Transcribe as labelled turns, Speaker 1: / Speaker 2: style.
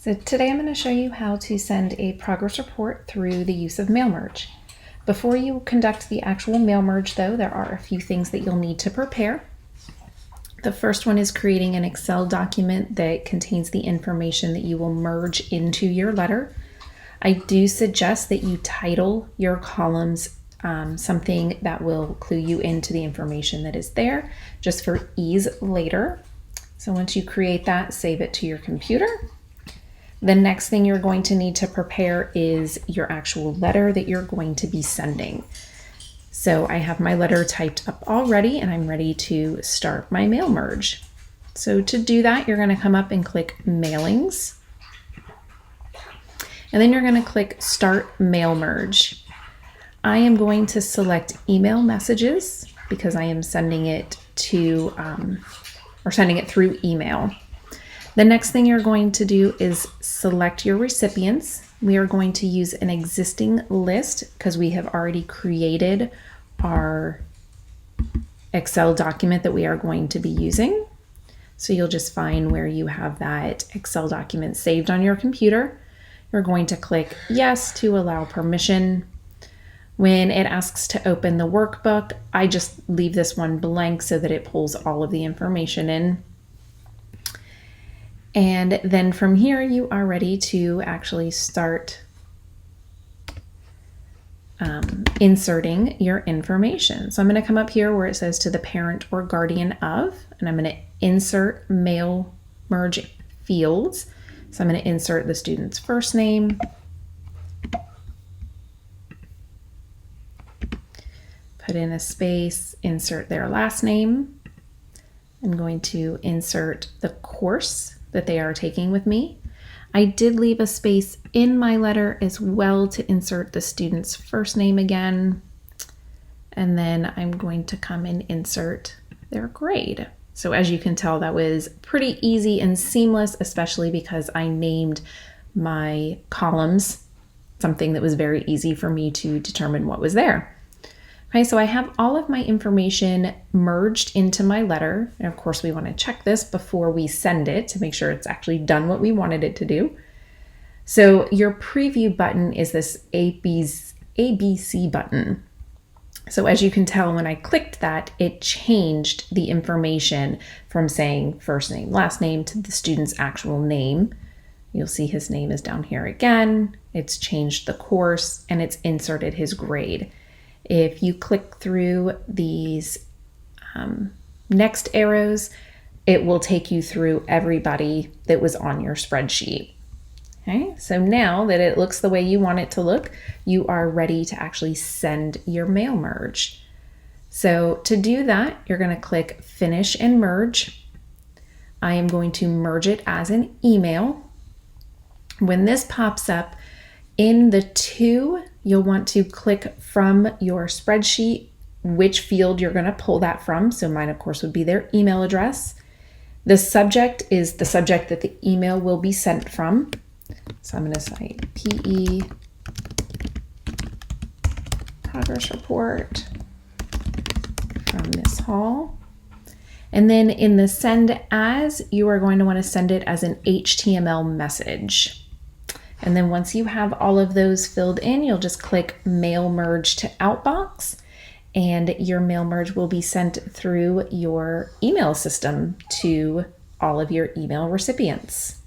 Speaker 1: So today I'm going to show you how to send a progress report through the use of mail merge. Before you conduct the actual mail merge though, there are a few things that you'll need to prepare. The first one is creating an Excel document that contains the information that you will merge into your letter. I do suggest that you title your columns something that will clue you into the information that is there, just for ease later. So once you create that, save it to your computer. The next thing you're going to need to prepare is your actual letter that you're going to be sending. So I have my letter typed up already and I'm ready to start my mail merge. So to do that, you're going to come up and click Mailings. And then you're going to click Start Mail Merge. I am going to select email messages because I am sending it to, sending it through email. The next thing you're going to do is select your recipients. We are going to use an existing list because we have already created our Excel document that we are going to be using. So you'll just find where you have that Excel document saved on your computer. You're going to click Yes to allow permission. When it asks to open the workbook, I just leave this one blank so that it pulls all of the information in. And then from here, you are ready to actually start inserting your information. So I'm going to come up here where it says to the parent or guardian of, and I'm going to insert mail merge fields. So I'm going to insert the student's first name, put in a space, insert their last name. I'm going to insert the course that they are taking with me. I did leave a space in my letter as well to insert the student's first name again. And then I'm going to come and insert their grade. So as you can tell, that was pretty easy and seamless, especially because I named my columns something that was very easy for me to determine what was there. Okay, so I have all of my information merged into my letter. And of course, we want to check this before we send it to make sure it's actually done what we wanted it to do. So your preview button is this ABC button. So as you can tell, when I clicked that, it changed the information from saying first name, last name to the student's actual name. You'll see his name is down here again. It's changed the course and it's inserted his grade. If you click through these next arrows, it will take you through everybody that was on your spreadsheet. Okay, so now that it looks the way you want it to look, you are ready to actually send your mail merge. So to do that, you're going to click Finish and Merge. I am going to merge it as an email. When this pops up, in the to, you'll want to click from your spreadsheet which field you're going to pull that from. So mine, of course, would be their email address. The subject is the subject that the email will be sent from. So I'm going to say PE progress report from Miss Hall. And then in the send as, you are going to want to send it as an HTML message. And then once you have all of those filled in, you'll just click Mail Merge to Outbox, and your mail merge will be sent through your email system to all of your email recipients.